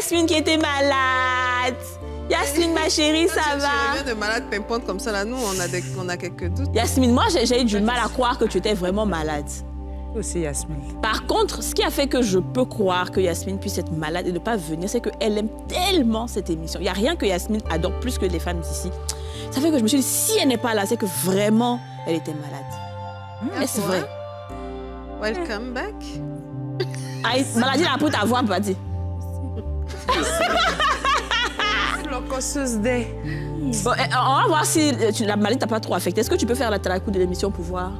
Yasmine qui était malade. Yasmine, ma chérie, ça va? Tu reviens de malade pimpante comme ça, là, nous, on a quelques doutes. Yasmine, moi, j'ai eu du mal à croire que tu étais vraiment malade. Aussi, Yasmine. Par contre, ce qui a fait que je peux croire que Yasmine puisse être malade et ne pas venir, c'est qu'elle aime tellement cette émission. Il n'y a rien que Yasmine adore plus que les femmes d'ici. Ça fait que je me suis dit, si elle n'est pas là, c'est que vraiment, elle était malade. Est-ce vrai? Welcome back. Aïe, maladie là pour ta voix, Badi. Bon, on va voir si la maladie t'a pas trop affecté. Est-ce que tu peux faire la coup de l'émission pour voir?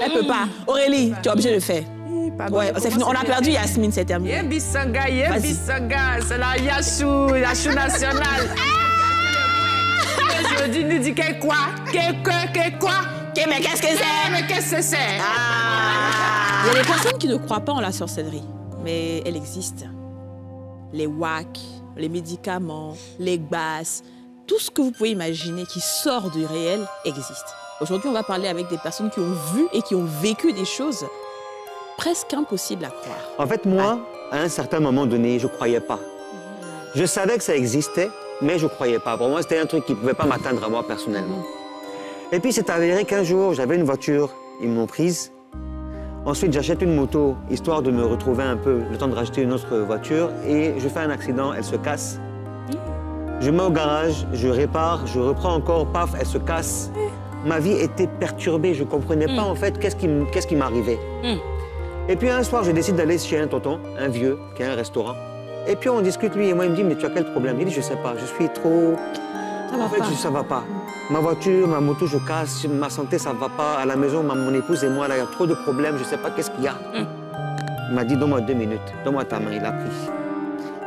Elle peut pas. Aurélie, tu es obligée de le faire. Ouais, c'est fini. On a perdu Yasmine, c'est terminé. Yebisanga, c'est la Yachou nationale. Aujourd'hui, nous dit que quoi? Que quoi? Mais qu'est-ce que c'est? Mais qu'est-ce que c'est? Il y a des personnes qui ne croient pas en la sorcellerie, mais elle existe. Les WAC, les médicaments, les basses, tout ce que vous pouvez imaginer qui sort du réel existe. Aujourd'hui, on va parler avec des personnes qui ont vu et qui ont vécu des choses presque impossibles à croire. En fait, moi, à un certain moment donné, je ne croyais pas. Je savais que ça existait, mais je ne croyais pas. Pour moi, c'était un truc qui ne pouvait pas m'atteindre à moi personnellement. Et puis, c'est avéré qu'un jour, j'avais une voiture, ils m'ont prise. Ensuite, j'achète une moto, histoire de me retrouver un peu, le temps de racheter une autre voiture. Et je fais un accident, elle se casse. Je mets au garage, je répare, je reprends encore, paf, elle se casse. Ma vie était perturbée, je ne comprenais pas en fait qu'est-ce qui m'arrivait. Et puis un soir, je décide d'aller chez un tonton, un vieux, qui a un restaurant. Et puis on discute, lui et moi, il me dit, mais tu as quel problème? Il dit, je ne sais pas, je suis trop... Ça va pas. Ma voiture, ma moto, je casse, ma santé, ça va pas. À la maison, mon épouse et moi, là, il y a trop de problèmes, je ne sais pas qu'est-ce qu'il y a. Il m'a dit, donne-moi 2 minutes, donne-moi ta main, il a pris.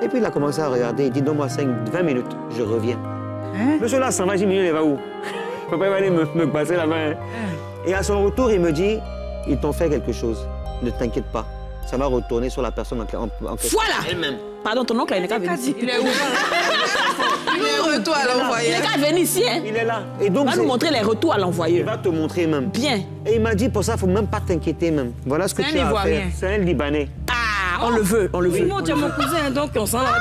Et puis il a commencé à regarder, il dit, donne-moi 20 minutes, je reviens. Monsieur là, 120 minutes, il va où? Il ne peut pas aller me passer la main. Et à son retour, il me dit, ils t'ont fait quelque chose, ne t'inquiète pas. Ça va retourner sur la personne en question. Voilà! Elle-même. Pardon, ton oncle, il n'est qu'à venir ici. Il est où? Il est retour à l'envoyeur. Il n'est qu'à venir ici, hein? Il est là. Et donc, il va nous montrer les retours à il l'envoyeur. va te montrer même. Bien. Et il m'a dit, pour ça, il ne faut même pas t'inquiéter même. Voilà ce que tu as à faire. C'est un Libanais. Ah, on le veut, on le veut. Moi, tu es mon cousin, donc on s'en va.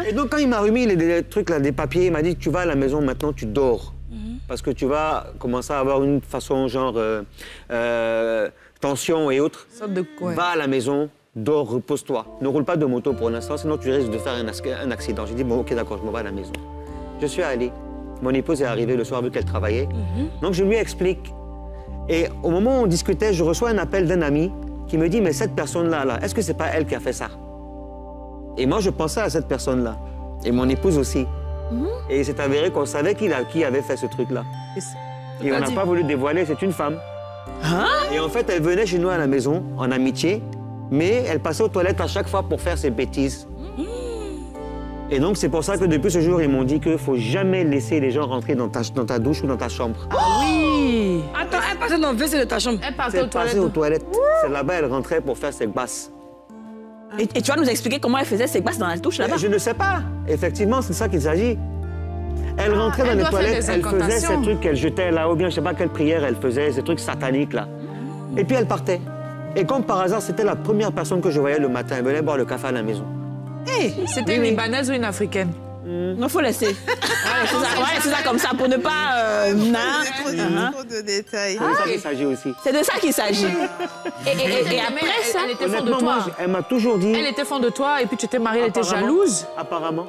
Et donc, quand il m'a remis des trucs, là, des papiers, il m'a dit, tu vas à la maison, maintenant, tu dors. Parce que tu vas commencer à avoir une façon, genre, tension et autres. Va à la maison, dors, repose-toi. Ne roule pas de moto pour l'instant, sinon tu risques de faire un accident. J'ai dit, bon, ok, d'accord, je m'en vais à la maison. Je suis allé. Mon épouse est arrivée le soir vu qu'elle travaillait. Donc, je lui explique. Et au moment où on discutait, je reçois un appel d'un ami qui me dit, mais cette personne-là, est-ce que c'est pas elle qui a fait ça? Et moi, je pensais à cette personne-là. Et mon épouse aussi. Et c'est avéré qu'on savait qui avait fait ce truc-là. Et on n'a pas voulu dévoiler, c'est une femme. Et en fait, elle venait chez nous à la maison, en amitié, mais elle passait aux toilettes à chaque fois pour faire ses bêtises. Et donc, c'est pour ça que depuis ce jour, ils m'ont dit qu'il ne faut jamais laisser les gens rentrer dans ta douche ou dans ta chambre. Ah oui! Attends, elle passait dans le WC de ta chambre. Elle passait aux toilettes. C'est là-bas, elle rentrait pour faire ses basses. Et tu vas nous expliquer comment elle faisait ses basses dans la douche là-bas? Je ne sais pas. Effectivement, c'est ça qu'il s'agit. Elle rentrait dans les toilettes, elle faisait ces trucs qu'elle jetait là, ou bien je ne sais pas quelle prière elle faisait, ces trucs sataniques là. Et puis elle partait. Et comme par hasard, c'était la première personne que je voyais le matin. Elle venait boire le café à la maison. C'était une Libanaise ou une Africaine? Non, faut laisser. C'est ça comme ça pour ne pas... Trop de détails. C'est de ça qu'il s'agit aussi. C'est de ça qu'il s'agit. Et après ça... Elle était fond de toi. Elle m'a toujours dit... Elle était fond de toi et puis tu t'es mariée, elle était jalouse? Apparemment.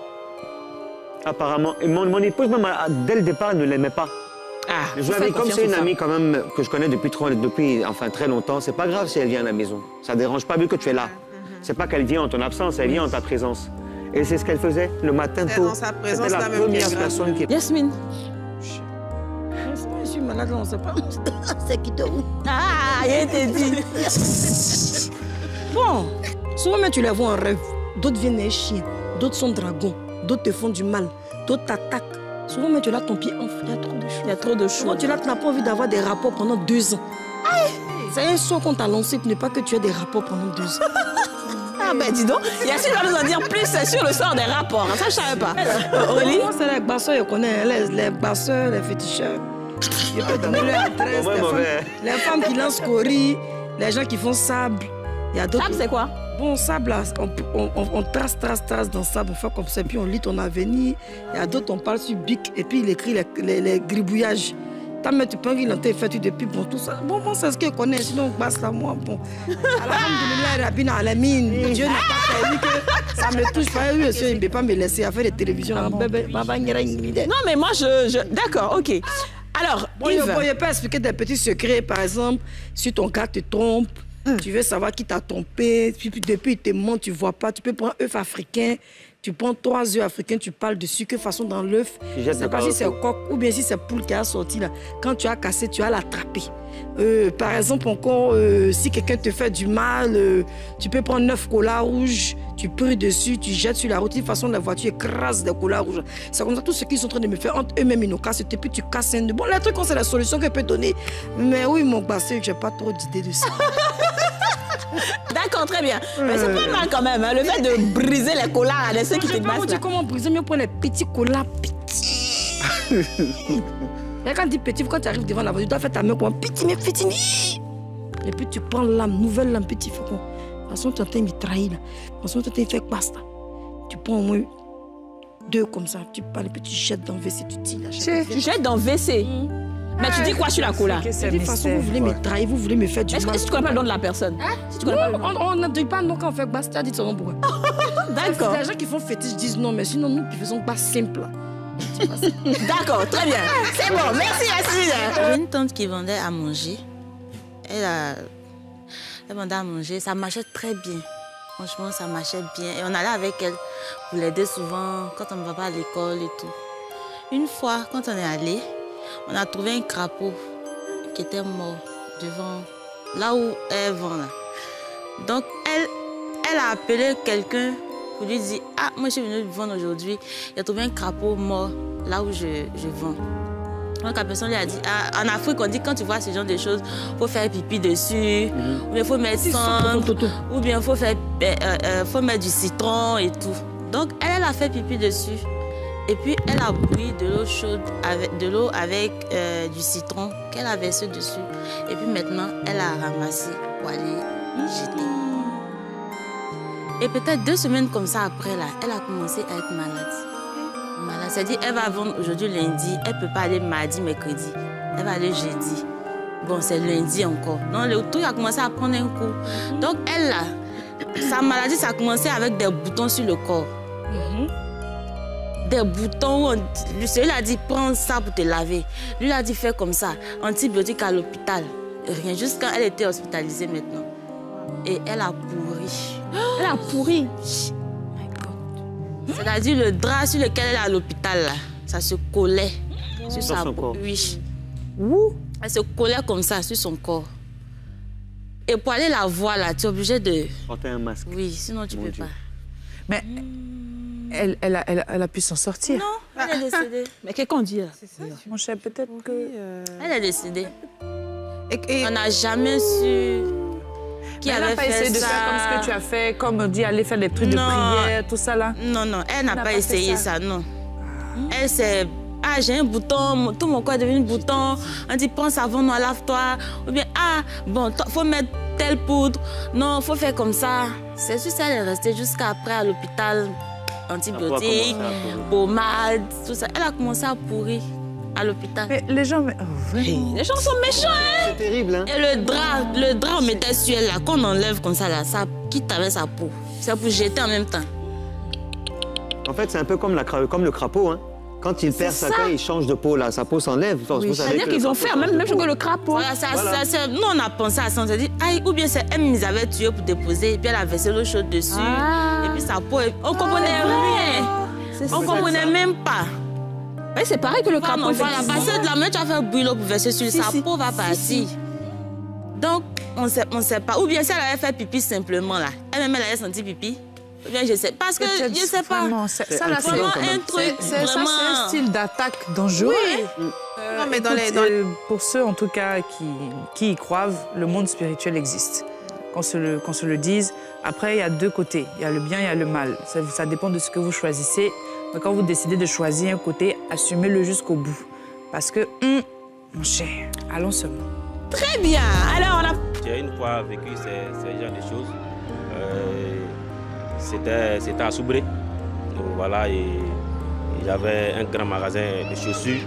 Et mon épouse, même, dès le départ, ne l'aimait pas. Comme c'est une amie quand même que je connais depuis très longtemps, c'est pas grave si elle vient à la maison. Ça dérange pas vu que tu es là. C'est pas qu'elle vient en ton absence, elle vient en ta présence. Et c'est ce qu'elle faisait le matin tôt. C'était la première personne qui... Yasmine. Je suis malade, on ne sait pas. C'est qui te... Ah, il t'a dit. Bon, souvent tu les vois en rêve. D'autres viennent les chiens, d'autres sont dragons, d'autres te font du mal, d'autres t'attaquent. Souvent, tu es là, ton pied enfle, il y a trop de choses. Il y a trop de choses. Souvent, tu es là, tu n'as pas envie d'avoir des rapports pendant 2 ans. C'est un son qu'on t'a lancé pour ne pas que tu aies des rapports pendant 2 ans. Ah ben dis donc, Yacine va nous en dire plus sur le sort des rapports. Ça, je ne savais pas. Aurélie? Moi, c'est les basseurs, je connais. Les basseurs, les féticheurs. Je peux donner leur adresse. Les femmes qui lancent Cori, Les gens qui font sable. Il y a d'autres. Sable, c'est quoi? Bon, sable, là, on trace dans le sable, on fait comme ça, puis on lit ton avenir. Il y a d'autres, on parle sur bic, et puis il écrit les gribouillages. Mais tu peux il fait tu depuis pour tout ça. Bon, moi, c'est ce que je connais, sinon, on passe à moi. Bon. Alhamdulillah, la mine. Dieu n'a pas permis que ça me touche pas. Oui, monsieur, il ne peut pas me laisser à faire des télévisions. Non, mais moi, D'accord, ok. Alors, bon, je ne peux pas expliquer des petits secrets. Par exemple, si ton gars te trompe, tu veux savoir qui t'a trompé, puis depuis il te ment, tu ne vois pas. Tu peux prendre un œuf africain, tu prends 3 œufs africains, tu parles dessus, que façon dans l'œuf, je ne sais pas si c'est coq ou bien si c'est poule qui a sorti là. Quand tu as cassé, tu as l'attrapé. Par exemple, encore, si quelqu'un te fait du mal, tu peux prendre 9 colas rouges, tu pries dessus, tu jettes sur la route, de toute façon la voiture écrase des colas rouges. C'est comme ça, tout ce qu'ils sont en train de me faire, entre eux-mêmes, ils nous cassent, et puis tu casses un... Bon, les trucs, c'est la solution que je peux donner. Mais oui, mon bassé, je n'ai pas trop d'idées de ça. D'accord, très bien. Mais c'est pas mal quand même, hein, le fait de briser les colas de ceux qui te battent. Je ne sais pas comment briser, mais on prend les petits colas petits. Et quand tu dis petit, quand tu arrives devant la voiture, tu dois faire ta main comme un petit, mais petit. Et puis tu prends l'âme, nouvelle lame, petit faucon. De toute façon, tu es en train de me trahir. De toute façon, tu es en train de faire pasta. Tu prends au moins 2 comme ça, tu parles, et puis tu jettes dans le WC, tu tires. Tu jettes dans le WC? Mais tu dis quoi sur la cola? De toute façon, vous voulez me trahir, vous voulez me faire du mal. Est-ce que tu connais pas le nom de la personne? Si tu connais pas le nom. On ne dit pas non quand on fait basta, dis ton nom pourquoi. D'accord. Les gens qui font fétiche disent non, mais sinon, nous qui faisons pas simple. D'accord, très bien. C'est bon, merci Yacine. J'ai une tante qui vendait à manger. Elle vendait à manger, ça marchait très bien. Franchement, ça marchait bien. Et on allait avec elle pour l'aider souvent quand on ne va pas à l'école et tout. Une fois, quand on est allé, on a trouvé un crapaud qui était mort devant là où elle vend. Là. Donc, elle a appelé quelqu'un pour lui dire « Ah, moi, je suis venue vendre aujourd'hui. Il a trouvé un crapaud mort là où je vends. » Donc, la personne lui a dit « Ah, en Afrique, on dit quand tu vois ce genre de choses, il faut faire pipi dessus, ou bien il faut mettre cendre, ou bien il faut mettre du citron et tout. » Donc, elle a fait pipi dessus. Et puis, elle a bouilli de l'eau chaude, de l'eau avec du citron qu'elle a versé dessus. Et puis maintenant, elle a ramassé pour aller jeter. Et peut-être 2 semaines comme ça après, là, elle a commencé à être malade. C'est-à-dire, elle va vendre aujourd'hui lundi, elle ne peut pas aller mardi, mercredi. Elle va aller jeudi. Bon, c'est lundi encore. Donc, le truc a commencé à prendre un coup. Donc, elle, là, sa maladie, ça a commencé avec des boutons sur le corps. Des boutons où celui a dit prends ça pour te laver. Lui a dit fais comme ça. Antibiotiques à l'hôpital. Rien, juste quand elle était hospitalisée maintenant. Et elle a pourri. Elle a pourri. C'est-à-dire le drap sur lequel elle est à l'hôpital, ça se collait sur sa peau. Oui. Elle se collait comme ça sur son corps. Et pour aller la voir là, tu es obligé de porter un masque. Oui, sinon tu ne peux pas. Mais elle a pu s'en sortir. Non, elle est décédée. Mais qu'est-ce qu'on dit là? Mon cher, peut-être que... Elle est décédée. On n'a jamais su qui avait fait ça. Elle n'a pas essayé de faire comme ce que tu as fait, comme on dit, aller faire des trucs de prière, tout ça là? Non, elle n'a pas essayé ça, non. Elle s'est... Ah, j'ai un bouton, tout mon corps est devenu un bouton. On dit, prends savon noir, lave-toi. Ou bien, ah, bon, faut mettre telle poudre. Non, faut faire comme ça. C'est sûr, elle est restée jusqu'à après à l'hôpital. Antibiotiques, pommade, tout ça. Elle a commencé à pourrir à l'hôpital. Mais les gens... Les gens sont méchants, hein? C'est terrible, hein? Et le drap, on mettait sur elle, là, quand on enlève comme ça, là, ça quitte avec sa peau. C'est pour jeter en même temps. En fait, c'est un peu comme le crapaud, hein? Quand il perd sa queue, il change de peau, là. Sa peau s'enlève. Oui. C'est-à-dire qu'ils ont fait même chose que le crapaud. Voilà, nous, on a pensé à ça. On s'est dit, aïe, ou bien c'est elle qui nous avait tués pour déposer, et puis elle a versé l'eau chaude dessus. Et puis sa peau, on ne comprenait rien. On ne comprenait même pas. Oui, c'est pareil que le crapaud. Voilà, passer de la main, tu vas faire bouillir l'eau pour verser sur sa peau, va partir. Donc, on ne sait pas. Ou bien si elle avait fait pipi simplement, là. Elle-même, elle avait senti pipi. Bien, je sais. Parce que je ne sais pas. Ça, là, c'est vraiment un truc. C'est un style d'attaque dangereux. Oui. Non, mais pour ceux, en tout cas, qui y croient, le monde spirituel existe. Qu'on se le dise. Après, il y a 2 côtés. Il y a le bien, il y a le mal. Ça dépend de ce que vous choisissez. Mais quand vous décidez de choisir un côté, assumez-le jusqu'au bout. Parce que, mon cher, allons seulement. Très bien. Alors, on a... Il y a une fois vécu ces genres de choses. C'était à Soubré. Donc, voilà, et il y avait un grand magasin de chaussures.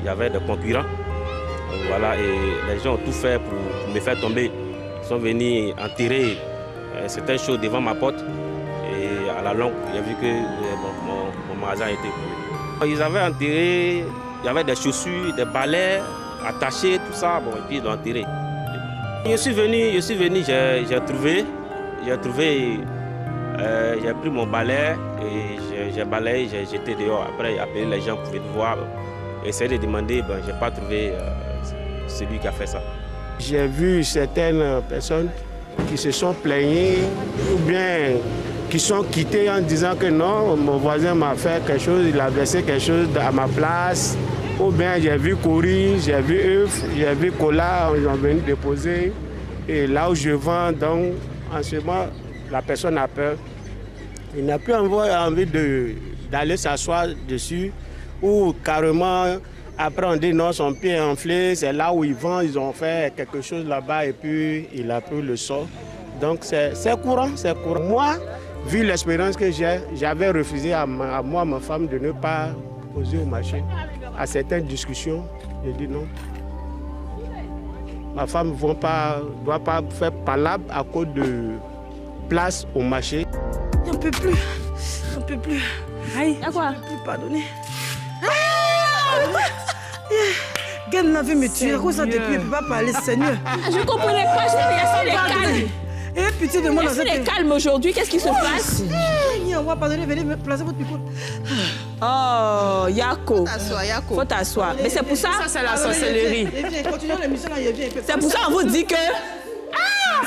Il y avait des concurrents. Donc, voilà, et les gens ont tout fait pour me faire tomber. Ils sont venus enterrer certaines choses devant ma porte. Et à la longue, j'ai vu que mon magasin a été brûlé. Ils avaient enterré, il y avait des chaussures, des balais attachés, tout ça, bon, et puis ils l'ont enterré. Je suis venu, j'ai trouvé, j'ai pris mon balai et j'ai balayé, j'ai jeté dehors. Après, j'ai appelé les gens pour venir voir, essayer de demander, ben, je n'ai pas trouvé celui qui a fait ça. J'ai vu certaines personnes qui se sont plaignées ou bien qui sont quittées en disant que non, mon voisin m'a fait quelque chose, il a versé quelque chose à ma place. Ou bien j'ai vu Cory, j'ai vu Euf, j'ai vu Cola, ils ont venu déposer. Et là où je vends, donc en ce moment, la personne a peur. Il n'a plus envie d'aller s'asseoir dessus ou carrément, après on dit non, son pied est enflé, c'est là où ils vendent, ils ont fait quelque chose là-bas et puis il a pris le sort. Donc c'est courant, c'est courant. Moi, vu l'expérience que j'ai, j'avais refusé à moi, ma femme, de ne pas poser au marché. À certaines discussions, j'ai dit non. Ma femme ne doit pas faire palabre à cause de place au marché. J'en peux plus. J'en peux plus. Aïe, à quoi? Je ne peux plus pardonner. Gagne la vie me tuer. À cause ça depuis, elle ne peut pas parler, Seigneur. Je ne comprenais pas, je suis calme. Et pitié de moi dans cette... Est-ce calme aujourd'hui? Qu'est-ce qui se passe? On va pardonner, venez me placer votre micro. Oh, Yako. Faut t'asseoir. Mais c'est pour ça. Ça, c'est la sorcellerie. Continuons l'émission, là, il vient. C'est pour ça qu'on vous dit que.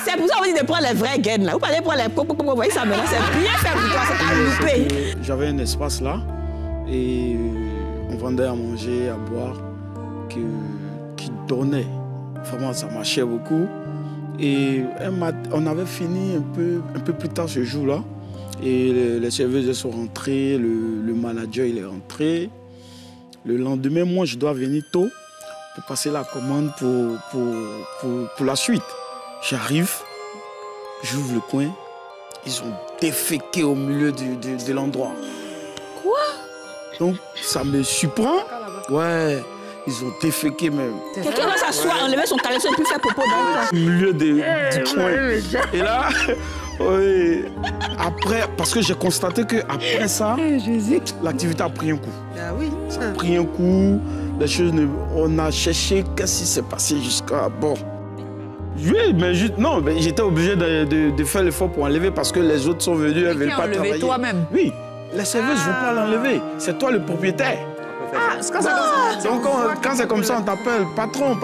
C'est pour ça qu'on vous dit de prendre les vraies gaines là. Vous parlez pour les. Vous voyez ça maintenant, c'est bien fait pour toi, c'est pas loupé. J'avais un espace là et on vendait à manger, à boire, qui donnait. Vraiment, ça marchait beaucoup. Et on avait fini un peu plus tard ce jour-là. Et les serveuses sont rentrées, le manager il est rentré. Le lendemain, moi, je dois venir tôt pour passer la commande pour la suite. J'arrive, j'ouvre le coin, ils ont déféqué au milieu de l'endroit. Quoi? Donc, ça me surprend. Ouais. Ils ont déféqué même. Quelqu'un va s'asseoir, enlever son caleçon et puis faire popo dans le milieu du coin. Et là, oui, après, parce que j'ai constaté qu'après ça, l'activité a pris un coup. Ah oui. Ça a pris un coup. Les choses, on a cherché qu'est-ce qui s'est passé jusqu'à... Bon. Oui, mais j'étais obligé de faire l'effort pour enlever parce que les autres sont venus, elles ne veulent pas travailler. Toi-même? Oui, les serveuses ne vont pas l'enlever. C'est toi le propriétaire. Ah, c'est comme ça. Donc quand c'est comme ça, on t'appelle patron,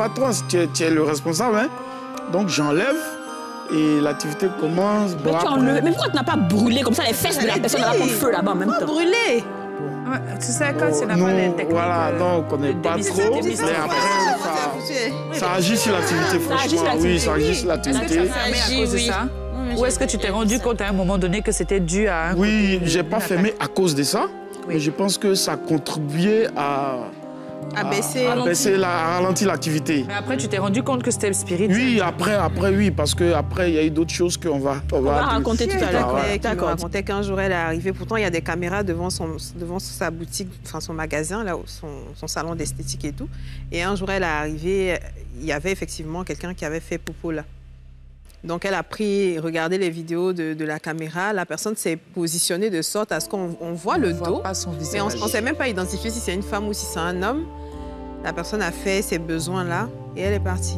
tu es le responsable. Hein? Donc j'enlève et l'activité commence. Mais tu enlèves. Mais pourquoi tu n'as pas brûlé comme ça les fesses de la personne dans le feu là-bas en même temps? Brûlé. Ouais, tu sais, quand c'est n'a pas les techniques. Voilà, donc on n'est pas trop. Mais après, ça agit sur l'activité, franchement. Oui, ça agit sur l'activité. Est-ce que ça a fermé à cause de ça? Ou est-ce que tu t'es rendu compte à un moment donné que c'était dû à un... Oui, j'ai pas fermé à cause de ça. Mais je pense que ça contribuait à ralentir l'activité. Mais après, tu t'es rendu compte que c'était spirituel? Oui, après, oui, parce qu'après, il y a eu d'autres choses qu'on va raconter tout à l'heure. Elle me racontait qu'un jour, elle est arrivée. Pourtant, il y a des caméras devant sa boutique, enfin son magasin, là, son salon d'esthétique et tout. Et un jour, elle est arrivée, il y avait effectivement quelqu'un qui avait fait popo là. Donc, elle a regardé les vidéos de la caméra. La personne s'est positionnée de sorte à ce qu'on voit le dos. Mais on ne sait même pas identifier si c'est une femme ou si c'est un homme. La personne a fait ses besoins-là et elle est partie.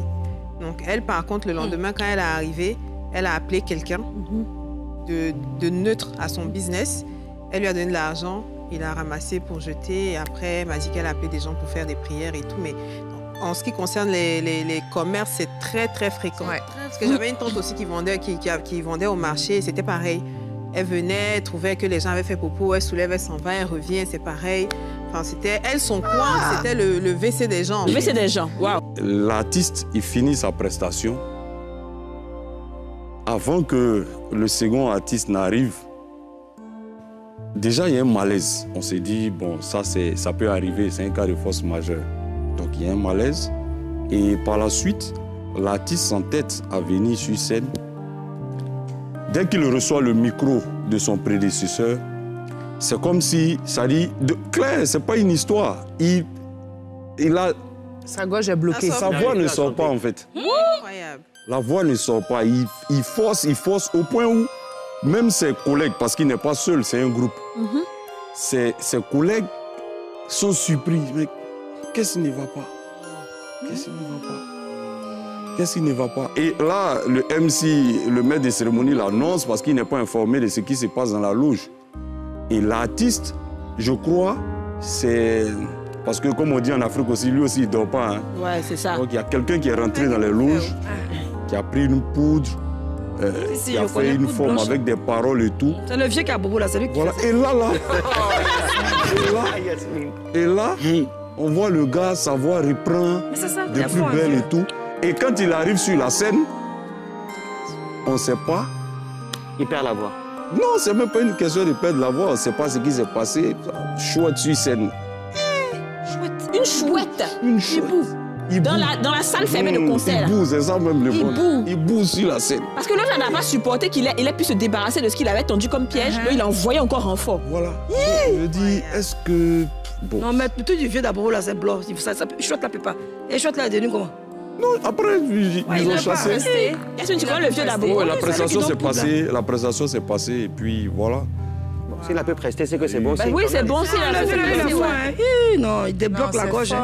Donc, elle, par contre, le lendemain, quand elle est arrivée, elle a appelé quelqu'un de neutre à son business. Elle lui a donné de l'argent. Il a ramassé pour jeter. Et après, elle m'a dit qu'elle a appelé des gens pour faire des prières et tout. Mais en ce qui concerne les commerces, c'est très, très fréquent. Ouais. Parce que j'avais une tante aussi qui vendait au marché et c'était pareil. Elle venait, elle trouvait que les gens avaient fait popo, elle soulève, elle s'en va, elle revient, c'est pareil. Enfin, c'était, elle, son coin, c'était le WC des gens. Le WC des gens, waouh. L'artiste, il finit sa prestation. Avant que le second artiste n'arrive, déjà, il y a un malaise. On s'est dit, bon, ça peut arriver, c'est un cas de force majeure. Donc, il y a un malaise. Et par la suite, l'artiste s'entête à venir sur scène. Dès qu'il reçoit le micro de son prédécesseur, c'est comme si, ça dit, clair, c'est pas une histoire. Il a... Sa gorge est bloquée. Sa voix ne sort pas en fait. Incroyable. La voix ne sort pas. Il force au point où même ses collègues, parce qu'il n'est pas seul, c'est un groupe, ses collègues sont surpris. Mais qu'est-ce qui ne va pas? Qu'est-ce qui ne va pas? Qu'est-ce qui ne va pas? Et là, le MC, le maître des cérémonies, l'annonce parce qu'il n'est pas informé de ce qui se passe dans la loge. Et l'artiste, je crois, c'est... Parce que comme on dit en Afrique aussi, lui aussi, il ne dort pas. Hein. Ouais, c'est ça. Donc il y a quelqu'un qui est rentré dans les loges, qui a pris une poudre, qui a fait une forme avec des paroles et tout. C'est le vieux qui a bobo là, c'est lui qui voilà. fait ça. Et là, on voit le gars, sa voix reprend de plus belle et tout. Et quand il arrive sur la scène, on ne sait pas. Il perd la voix. Non, c'est même pas une question de perdre la voix, on ne sait pas ce qui s'est passé. Chouette sur scène. Une chouette. Une chouette. Dans la salle fermée de concert. Il boue, c'est ça même le bon. boue. Il boue sur la scène. Parce que l'autre n'a pas supporté qu'il ait pu se débarrasser de ce qu'il avait tendu comme piège. Donc il a envoyé encore renfort. Voilà. Je dis, est-ce que... Bon. Non, mais tout du vieux d'abord là, c'est blanc. Chouette la peut pas. Et Chouette là est devenu comment? Non, après, ils ont chassé. Est-ce que tu connais le vieux d'abord? Oui, la prestation s'est passée. La prestation s'est passée et puis voilà. S'il a pu prester, c'est que c'est bon. Oui, c'est bon s'il a pu prester. Non, il débloque la gorge.